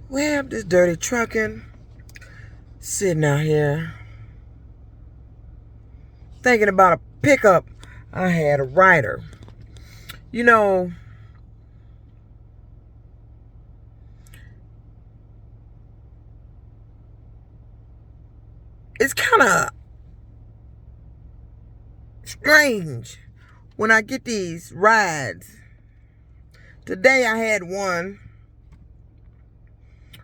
Well, this dirty trucking, sitting out here, thinking about a pickup I had, a rider. You know, it's kind of strange when I get these rides. Today I had one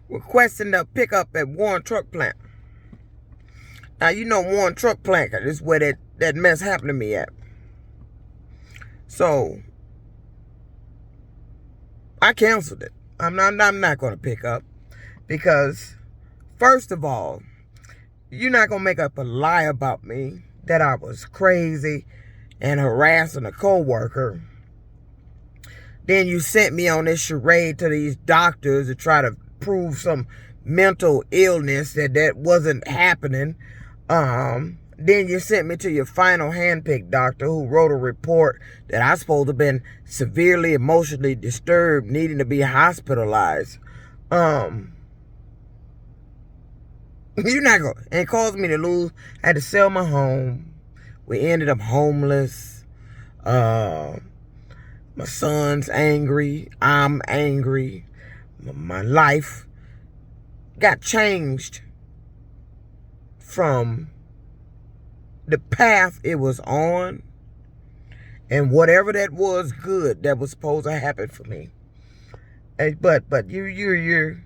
requesting a pickup at Warren Truck Plant. Now, you know Warren Truck Plant is where that mess happened to me at. So, I canceled it. I'm not going to pick up because, first of all, you're not going to make up a lie about me that I was crazy and harassing a coworker. Then you sent me on this charade to these doctors to try to prove some mental illness that wasn't happening. Then you sent me to your final handpicked doctor who wrote a report that I supposed to have been severely emotionally disturbed, needing to be hospitalized. You're not going to. And it caused me to lose. I had to sell my home. We ended up homeless. My son's angry. I'm angry. My life got changed from the path it was on, and whatever that was good that was supposed to happen for me. But you're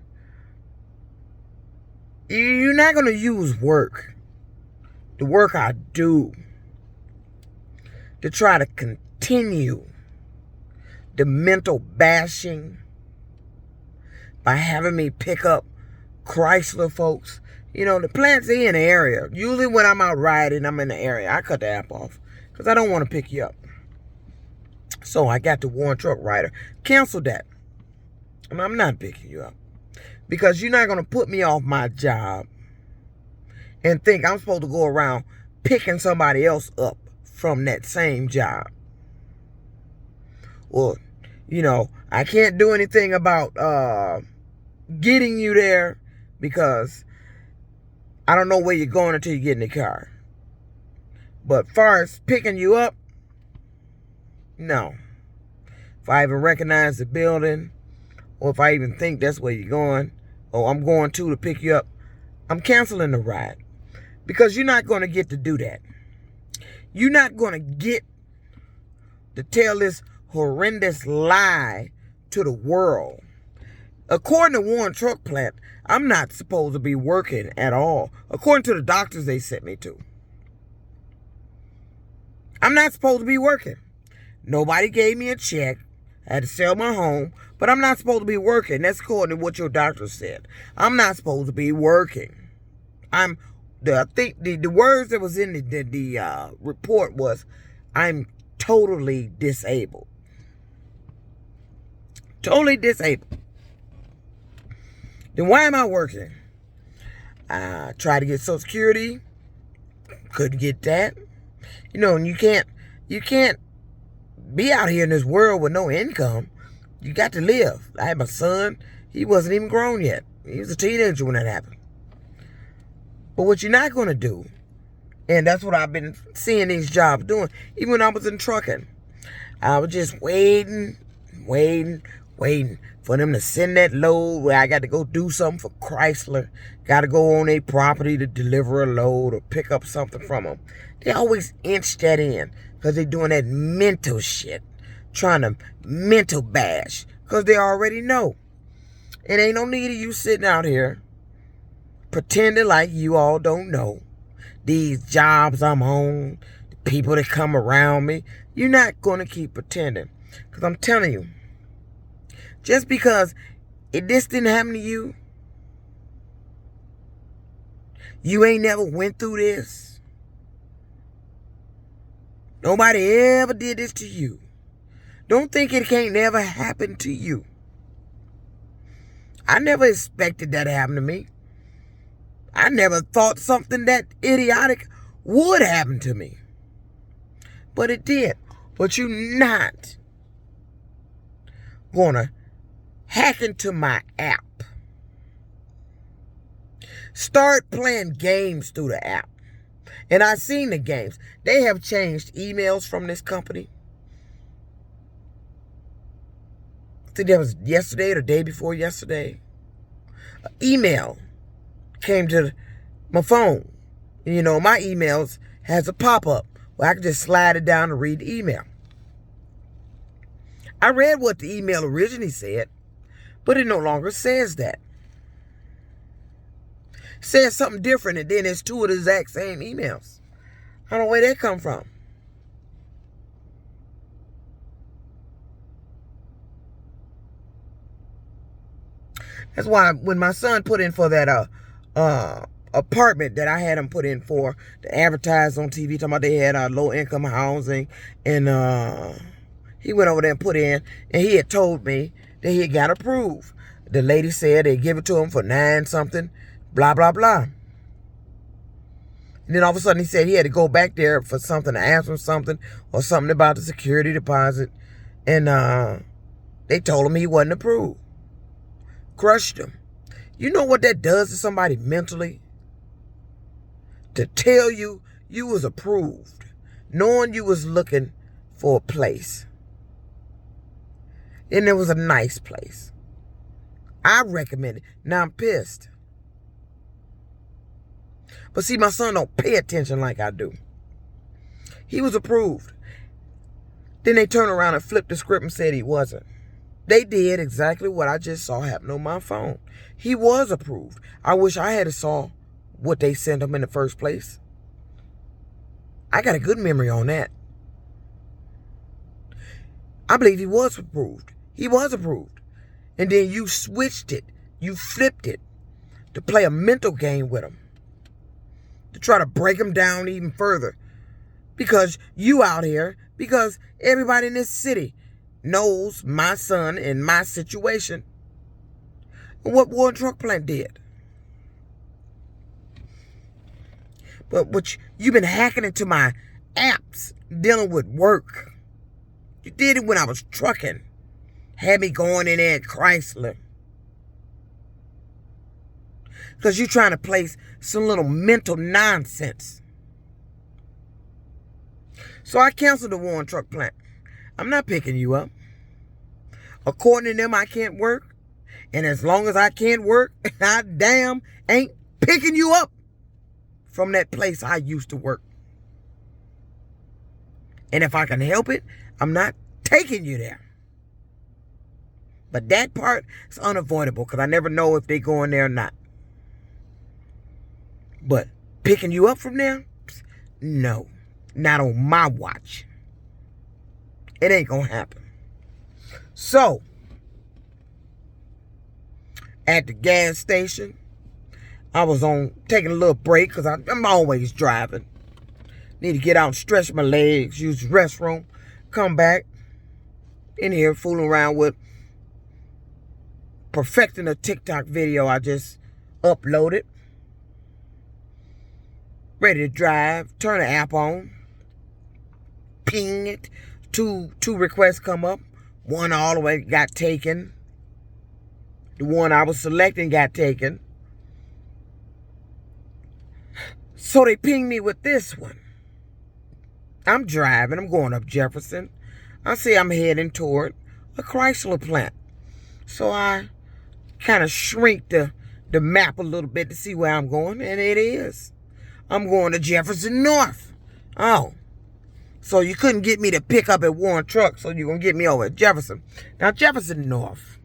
not gonna use work, the work I do, to try to continue the mental bashing by having me pick up Chrysler folks. You know, the plant's in the area. Usually when I'm out riding, I'm in the area. I cut the app off because I don't want to pick you up. So I got the Warren Truck Rider. Cancel that. I'm not picking you up because you're not going to put me off my job and think I'm supposed to go around picking somebody else up from that same job. Well, you know, I can't do anything about getting you there because I don't know where you're going until you get in the car. But far as picking you up, no. If I even recognize the building, or if I even think that's where you're going, or I'm going to pick you up, I'm canceling the ride. Because you're not going to get to do that. You're not going to get to tell this horrendous lie to the world. According to Warren Truck Plant, I'm not supposed to be working at all. According to the doctors they sent me to. I'm not supposed to be working. Nobody gave me a check. I had to sell my home. But I'm not supposed to be working. That's according to what your doctor said. I'm not supposed to be working. I think the words that was in the report was, I'm totally disabled. Totally disabled. Then why am I working? I tried to get Social Security. Couldn't get that. You know, and you can't be out here in this world with no income. You got to live. I had my son. He wasn't even grown yet. He was a teenager when that happened. But what you're not going to do, and that's what I've been seeing these jobs doing, even when I was in trucking, I was just waiting for them to send that load where I got to go do something for Chrysler. Got to go on a property to deliver a load or pick up something from them. They always inch that in because they're doing that mental shit. Trying to mental bash because they already know. It ain't no need of you sitting out here pretending like you all don't know these jobs I'm on, the people that come around me. You're not going to keep pretending. Because I'm telling you, just because this didn't happen to you, you ain't never went through this. Nobody ever did this to you. Don't think it can't never happen to you. I never expected that to happen to me. I never thought something that idiotic would happen to me. But it did. But you're not going to hack into my app Start playing games through the app. And I've seen the games. They have changed emails from this company. I think that was yesterday or the day before yesterday. An email came to my phone. You know, my emails has a pop-up where I can just slide it down and read the email. I read what the email originally said, but it no longer says that. It says something different, and then it's two of the exact same emails. I don't know where that come from. That's why when my son put in for that apartment that I had him put in for to advertise on TV, talking about they had low income housing, and he went over there and put in, and he had told me that he had got approved. The lady said they give it to him for 9 something, blah blah blah. And then all of a sudden he said he had to go back there for something, to ask him something or something about the security deposit, and they told him he wasn't approved. Crushed him. You know what that does to somebody mentally? To tell you you was approved, knowing you was looking for a place. And it was a nice place. I recommend it. Now I'm pissed. But see, my son don't pay attention like I do. He was approved. Then they turned around and flipped the script and said he wasn't. They did exactly what I just saw happen on my phone. He was approved. I wish I had saw what they sent him in the first place. I got a good memory on that. I believe he was approved. He was approved. And then you switched it. You flipped it to play a mental game with him. To try to break him down even further. Because you out here, because everybody in this city knows my son and my situation and what War and Truck Plant did. But you've been hacking into my apps dealing with work. You did it when I was trucking. Had me going in there at Chrysler. Because you're trying to place some little mental nonsense. So I canceled the War and Truck Plant. I'm not picking you up. According to them, I can't work. And as long as I can't work, I damn ain't picking you up from that place I used to work. And if I can help it, I'm not taking you there. But that part is unavoidable because I never know if they go in there or not. But picking you up from there? No. Not on my watch. It ain't gonna happen. So, at the gas station, I was taking a little break because I'm always driving. Need to get out and stretch my legs, use the restroom, come back in here fooling around with perfecting a TikTok video I just uploaded. Ready to drive, turn the app on, ping it. Two requests come up. One all the way got taken. The one I was selecting got taken. So they pinged me with this one. I'm driving. I'm going up Jefferson. I see I'm heading toward a Chrysler plant. So I kind of shrink the map a little bit to see where I'm going. And it is. I'm going to Jefferson North. Oh. So you couldn't get me to pick up at Warren Truck, so you're going to get me over at Jefferson. Now, Jefferson North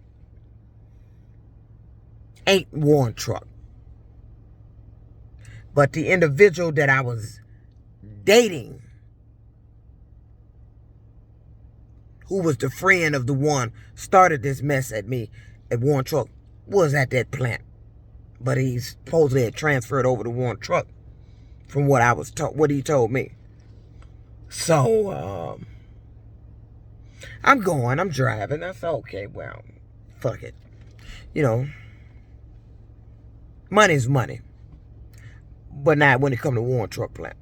ain't Warren Truck. But the individual that I was dating, who was the friend of the one started this mess at me at Warren Truck, was at that plant. But he supposedly had transferred over to Warren Truck from what I was told, what he told me. So, I'm driving. I said, okay, well, fuck it. You know, money's money. But not when it comes to Warren Truck Plant.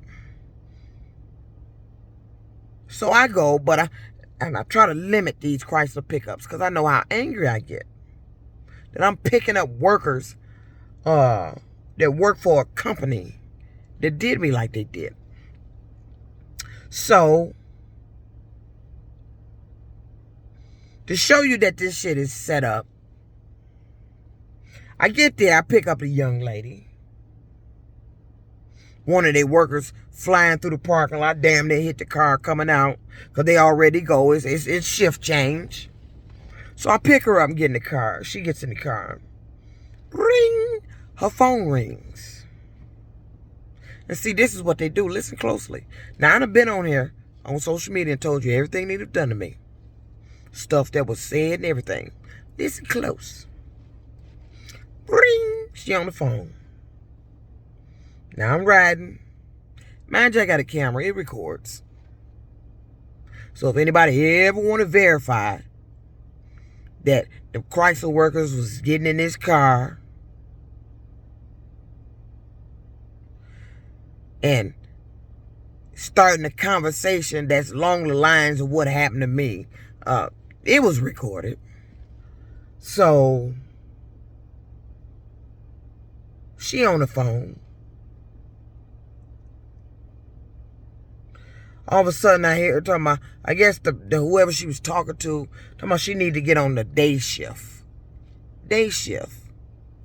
So I go, but I try to limit these Chrysler pickups because I know how angry I get. That I'm picking up workers that work for a company that did me like they did. So, to show you that this shit is set up, I get there, I pick up a young lady. One of their workers flying through the parking lot, damn, they hit the car coming out because they already go. It's shift change. So I pick her up and get in the car. She gets in the car. Ring! Her phone rings. And see, this is what they do. Listen closely. Now, I've been on here on social media and told you everything they've done to me. Stuff that was said and everything. Listen close. Ring! She on the phone. Now I'm riding. Mind you, I got a camera. It records. So if anybody ever want to verify that the Chrysler workers was getting in this car and starting a conversation that's along the lines of what happened to me, it was recorded. So she on the phone. All of a sudden, I hear her talking about, I guess the whoever she was talking to, talking about she need to get on the day shift. Day shift.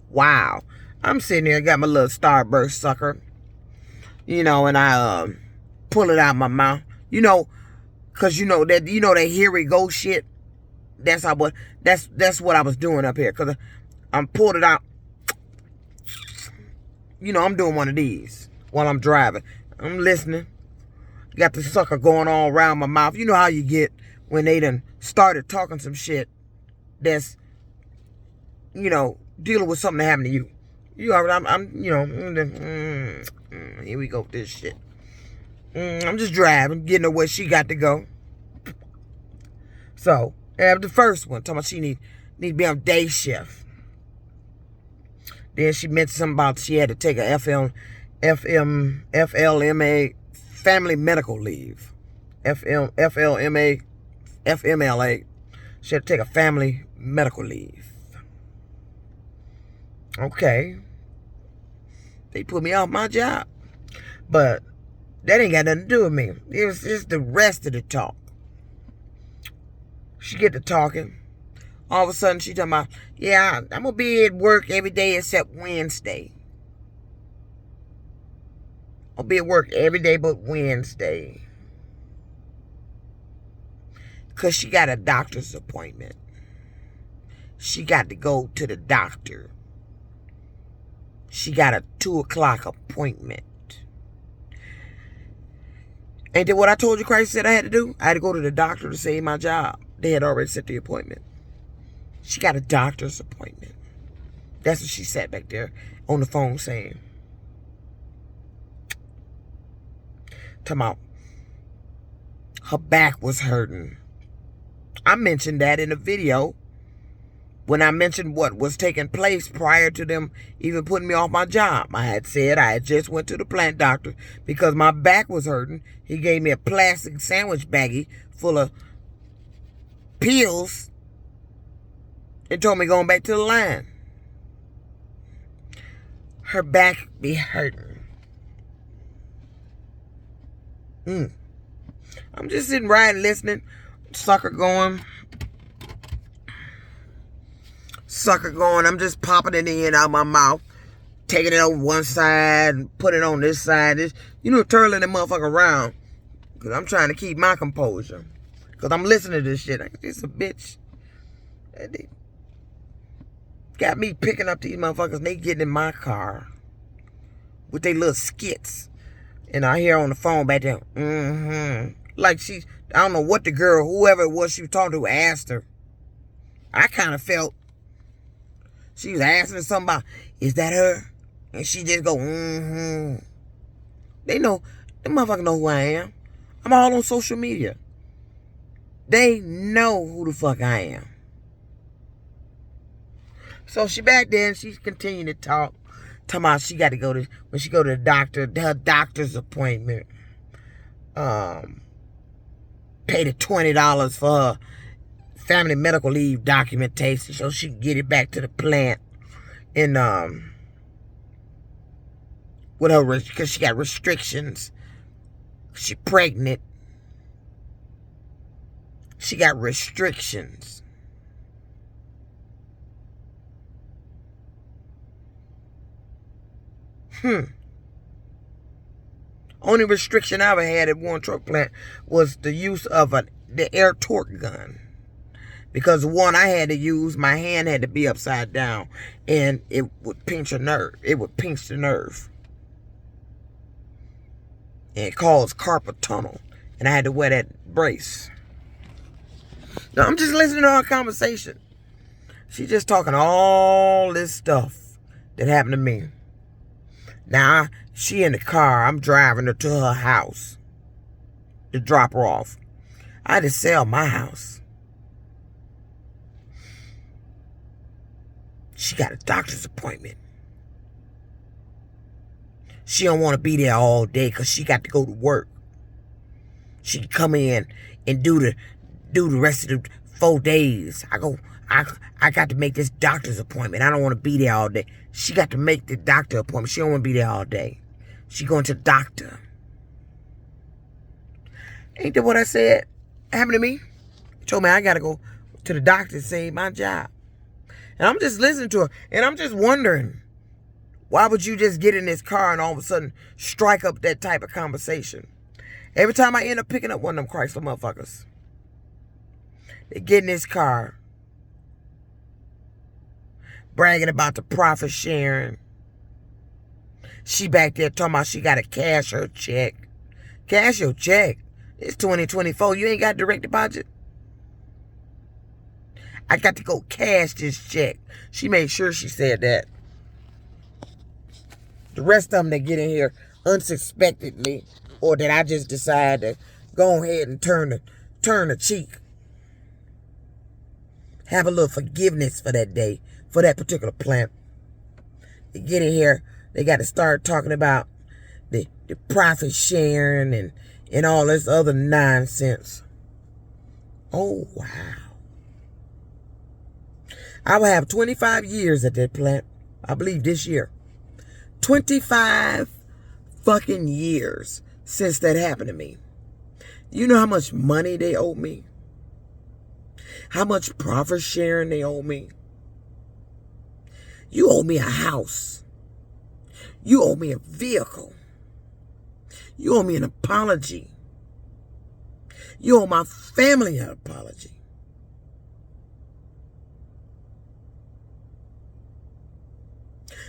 Wow. I'm sitting there, got my little Starburst sucker, and I pull it out my mouth, cause that here we go shit. That's what I was doing up here, cause I'm pulled it out. I'm doing one of these while I'm driving. I'm listening. Got the sucker going all around my mouth. You know how you get when they done started talking some shit that's, dealing with something that happened to you. Here we go with this shit. I'm just driving, getting her where she got to go. So, the first one, talking about she need to be on day shift. Then she mentioned something about she had to take a FLMA, family medical leave. FMLA. She had to take a family medical leave. Okay. They put me off my job. But that ain't got nothing to do with me. It was just the rest of the talk. She get to talking. All of a sudden she talking about, yeah, I'm going to be at work every day except Wednesday. I'll be at work every day but Wednesday. Because she got a doctor's appointment. She got to go to the doctor. She got a 2 o'clock appointment. Ain't that what I told you Christ said I had to do? I had to go to the doctor to save my job. They had already set the appointment. She got a doctor's appointment. That's what she sat back there on the phone saying. Talking about her back was hurting. I mentioned that in a video when I mentioned what was taking place prior to them even putting me off my job. I had said I had just went to the plant doctor because my back was hurting. He gave me a plastic sandwich baggie full of pills and told me going back to the line. Her back be hurting. I'm just sitting riding, listening. Sucker going. I'm just popping it in out my mouth. Taking it on one side and putting it on this side. Twirling the motherfucker around. Because I'm trying to keep my composure. Because I'm listening to this shit. It's a bitch. They got me picking up these motherfuckers and they getting in my car. With their little skits. And I hear on the phone back there, like I don't know what the girl, whoever it was she was talking to, asked her. I kind of felt she was asking her something about, is that her? And she just go, They know, them motherfuckers know who I am. I'm all on social media. They know who the fuck I am. So she back there and she's continuing to talk. Talking about she got to go to, when she go to the doctor, her doctor's appointment. Pay the $20 for her family medical leave documentation so she can get it back to the plant. And with her because she got restrictions. She pregnant. She got restrictions. Only restriction I ever had at one truck plant was the use of the air torque gun. Because the one I had to use, my hand had to be upside down, and it would pinch a nerve. It would pinch the nerve. And it caused carpal tunnel. And I had to wear that brace. Now, I'm just listening to our conversation. She's just talking all this stuff that happened to me. Now, she in the car. I'm driving her to her house to drop her off. I had to sell my house. She got a doctor's appointment. She don't want to be there all day because she got to go to work. She can come in and do the rest of the 4 days. I got to make this doctor's appointment. I don't want to be there all day. She got to make the doctor appointment. She don't want to be there all day. She going to the doctor. Ain't that what I said happened to me? She told me I got to go to the doctor to save my job. And I'm just listening to her. And I'm just wondering, why would you just get in this car and all of a sudden strike up that type of conversation? Every time I end up picking up one of them Chrysler motherfuckers, they get in this car, bragging about the profit sharing. She back there talking about she got to cash her check. Cash your check. It's 2024. You ain't got direct deposit. I got to go cash this check. She made sure she said that. The rest of them that get in here unsuspectedly, or that I just decide to go ahead and turn the cheek. Have a little forgiveness for that day, for that particular plant. They get in here, they got to start talking about the profit sharing and all this other nonsense. Oh, wow. I will have 25 years at that plant, I believe this year. 25 fucking years since that happened to me. You know how much money they owe me? How much profit sharing they owe me? You owe me a house. You owe me a vehicle. You owe me an apology. You owe my family an apology.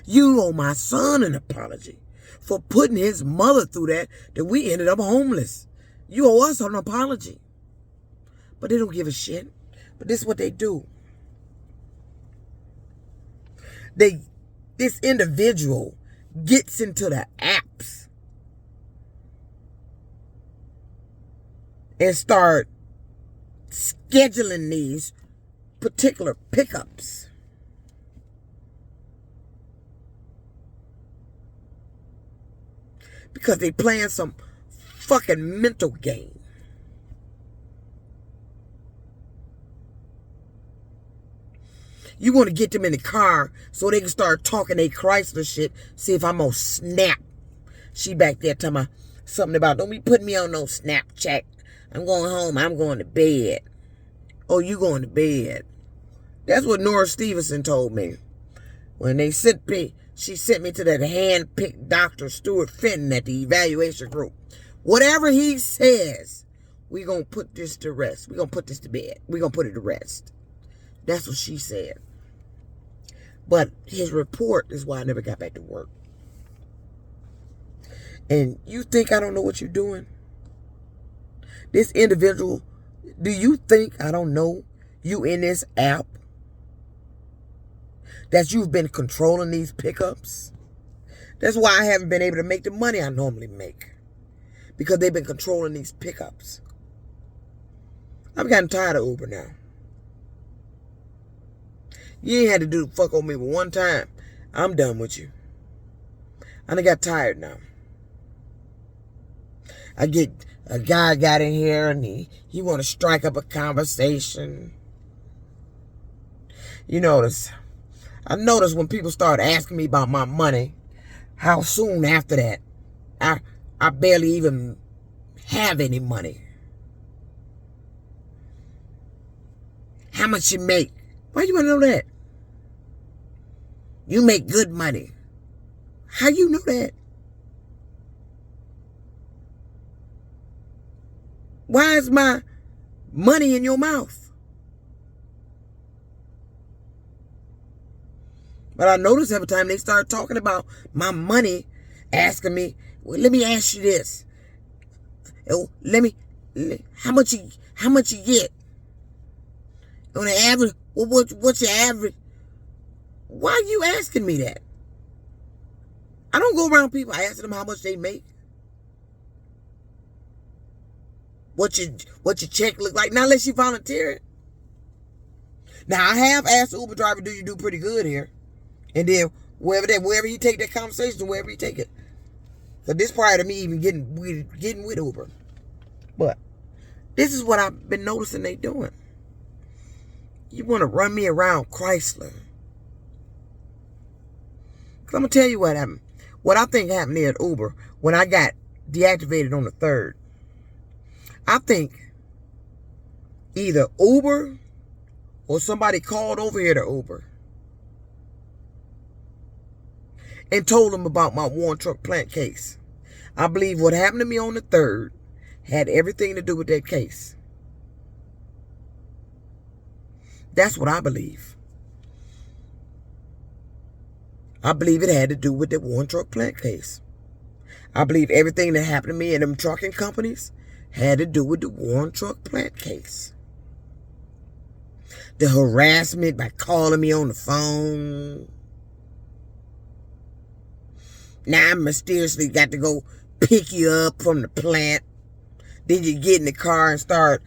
You owe my son an apology for putting his mother through that we ended up homeless. You owe us an apology. But they don't give a shit. But this is what they do. This individual gets into the apps and start scheduling these particular pickups. Because they playing some fucking mental game. You want to get them in the car so they can start talking their Chrysler shit. See if I'm gonna snap. She back there telling me something about, don't be putting me on no Snapchat. I'm going home. I'm going to bed. Oh, you going to bed? That's what Nora Stevenson told me. When they sent me, she sent me to that hand-picked Dr. Stuart Fenton at the evaluation group. Whatever he says, we're going to put this to rest. We're going to put this to bed. We're going to put it to rest. That's what she said. But his report is why I never got back to work. And you think I don't know what you're doing? This individual, do you think I don't know you in this app? That you've been controlling these pickups? That's why I haven't been able to make the money I normally make. Because they've been controlling these pickups. I've gotten tired of Uber now. You ain't had to do the fuck on me but one time. I'm done with you. I done got tired now. A guy got in here and he want to strike up a conversation. You notice, I notice when people start asking me about my money, How soon after that, I barely even have any money. How much you make? Why you want to know that? You make good money. How you know that? Why is my money in your mouth? But I notice every time they start talking about my money, asking me, well, let me ask you this. Oh, how much you get? On the average, what's your average? Why are you asking me that? I don't go around people asking them how much they make. What your check look like? Not unless you volunteer it. Now I have asked the Uber driver, do you do pretty good here? And then wherever you take that conversation, wherever you take it. So this prior to me even getting with Uber. But this is what I've been noticing they doing. You want to run me around Chrysler. Because I'm going to tell you what happened. What I think happened there at Uber when I got deactivated on the 3rd. I think either Uber or somebody called over here to Uber and told them about my Warren Truck Plant case. I believe what happened to me on the 3rd had everything to do with that case. That's what I believe. I believe it had to do with the Warren Truck Plant case. I believe everything that happened to me in them trucking companies had to do with the Warren Truck Plant case. The harassment by calling me on the phone. Now I mysteriously got to go pick you up from the plant. Then you get in the car and start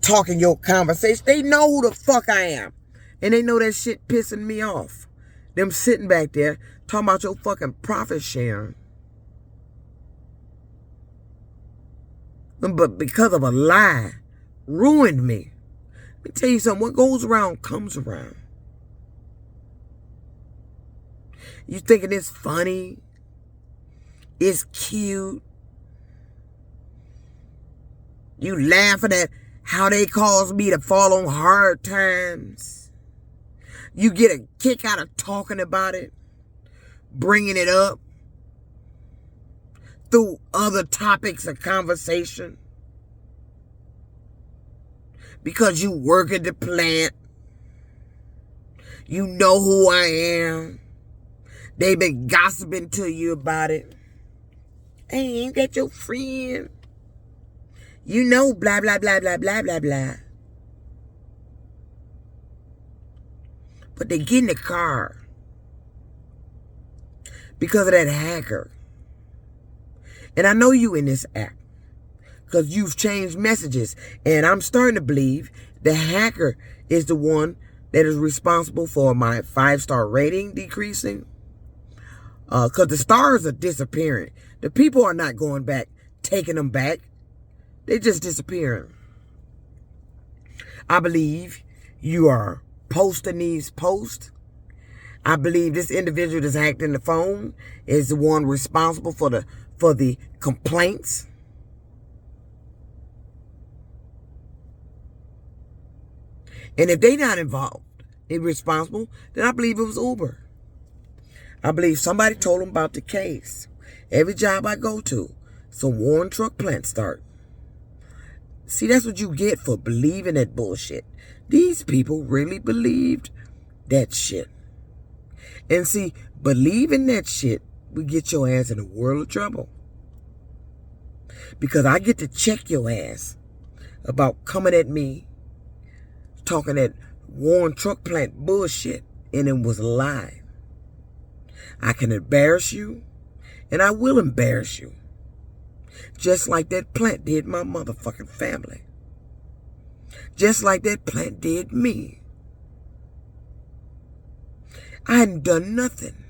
talking your conversation. They know who the fuck I am. And they know that shit pissing me off. Them sitting back there talking about your fucking profit sharing. But because of a lie, ruined me. Let me tell you something. What goes around comes around. You thinking it's funny? It's cute? You laughing at how they cause me to fall on hard times? You get a kick out of talking about it, bringing it up through other topics of conversation because you work at the plant. You know who I am. They've been gossiping to you about it. Hey, ain't that your friend? You know, blah, blah, blah, blah, blah, blah, blah. But they get in the car because of that hacker. And I know you in this app because you've changed messages. And I'm starting to believe the hacker is the one that is responsible for my 5-star rating decreasing. Because the stars are disappearing. The people are not going back, taking them back. They just disappearing. I believe you are posting these posts. I believe this individual that's acting the phone is the one responsible for the complaints. And if they not involved, irresponsible, then I believe it was Uber. I believe somebody told them about the case. Every job I go to, some Warren Truck Plant start. See, that's what you get for believing that bullshit. These people really believed that shit. And see, believing that shit will get your ass in a world of trouble. Because I get to check your ass about coming at me, talking that Warren Truck Plant bullshit, and it was a lie. I can embarrass you, and I will embarrass you. Just like that plant did my motherfucking family. Just like that plant did me. I hadn't done nothing.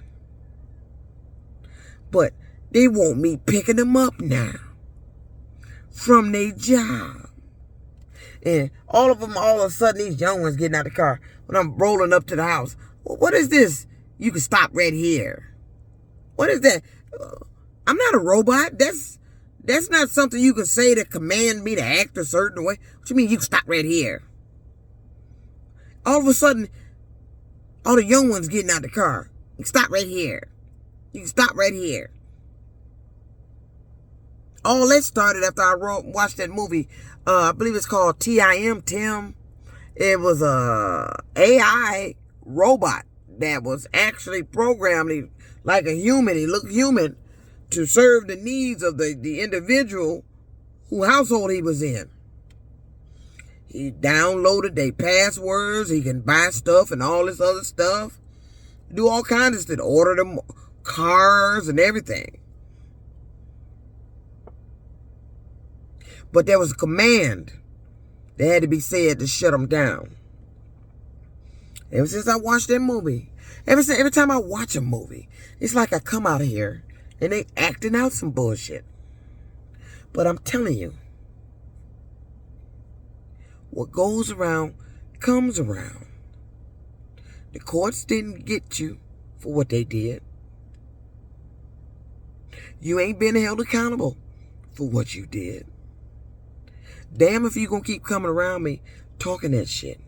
But they want me picking them up now from their job. And all of a sudden, these young ones getting out of the car. When I'm rolling up to the house, well, what is this? You can stop right here. What is that? I'm not a robot. That's not something you can say to command me to act a certain way. What you mean you can stop right here? All of a sudden, all the young ones getting out the car. You can stop right here. You can stop right here. All that started after I watched that movie. I believe it's called Tim. It was a AI robot that was actually programmed like a human. He looked human to serve the needs of the individual whose household he was in. He downloaded their passwords. He can buy stuff and all this other stuff. Do all kinds of stuff. Order them cars and everything. But there was a command that had to be said to shut them down. Ever since I watched that movie, every time I watch a movie, it's like I come out of here and they acting out some bullshit. But I'm telling you, what goes around comes around. The courts didn't get you for what they did. You ain't been held accountable for what you did. Damn if you gonna keep coming around me talking that shit.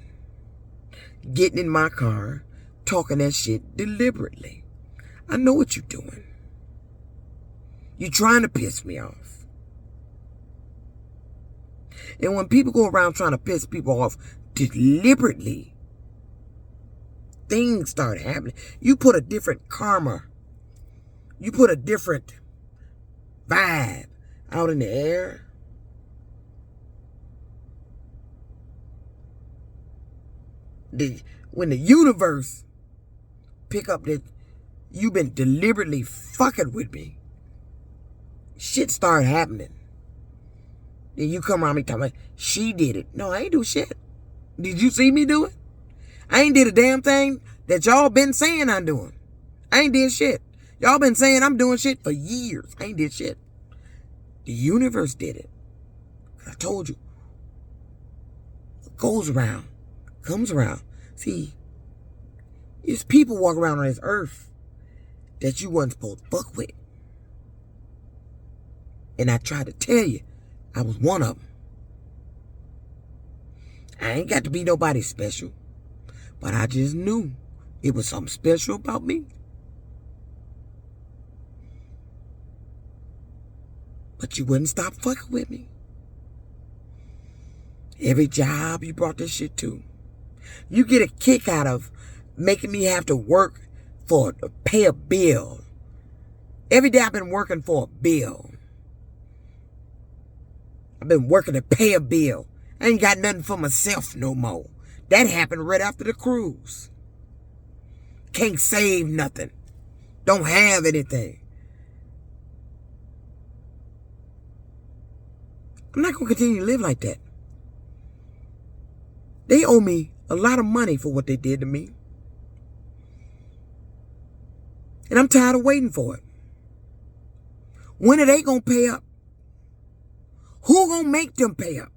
Getting in my car, talking that shit deliberately. I know what you're doing. You're trying to piss me off. And when people go around trying to piss people off deliberately, things start happening. You put a different karma. You put a different vibe out in the air. When the universe pick up that you've been deliberately fucking with me, shit start happening. Then you come around me talking about, she did it. No, I ain't do shit. Did you see me do it? I ain't did a damn thing that y'all been saying I'm doing. I ain't did shit. Y'all been saying I'm doing shit for years. I ain't did shit. The universe did it. I told you. What goes around comes around. See, there's people walk around on this earth that you wasn't supposed to fuck with. And I tried to tell you, I was one of them. I ain't got to be nobody special, but I just knew it was something special about me. But you wouldn't stop fucking with me. Every job you brought this shit to, you get a kick out of making me have to work to pay a bill. Every day I've been working for a bill. I've been working to pay a bill. I ain't got nothing for myself no more. That happened right after the cruise. Can't save nothing. Don't have anything. I'm not going to continue to live like that. They owe me a lot of money for what they did to me. And I'm tired of waiting for it. When are they going to pay up? Who going to make them pay up?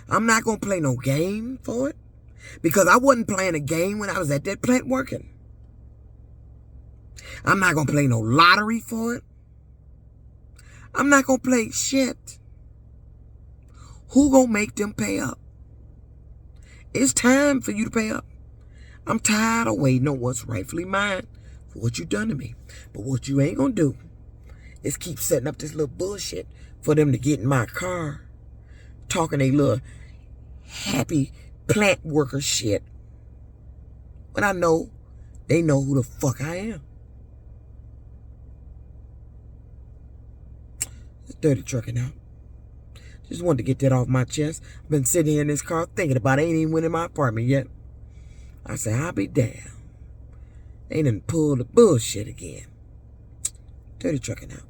I'm not going to play no game for it. Because I wasn't playing a game when I was at that plant working. I'm not going to play no lottery for it. I'm not going to play shit. Who going to make them pay up? It's time for you to pay up. I'm tired of waiting on what's rightfully mine for what you done to me. But what you ain't going to do is keep setting up this little bullshit for them to get in my car, talking a little happy plant worker shit. But I know they know who the fuck I am. It's dirty trucking out. Just wanted to get that off my chest. I've been sitting here in this car thinking about it. I ain't even went in my apartment yet. I said, I'll be damned. They done pulled the bullshit again. Dirty trucking out.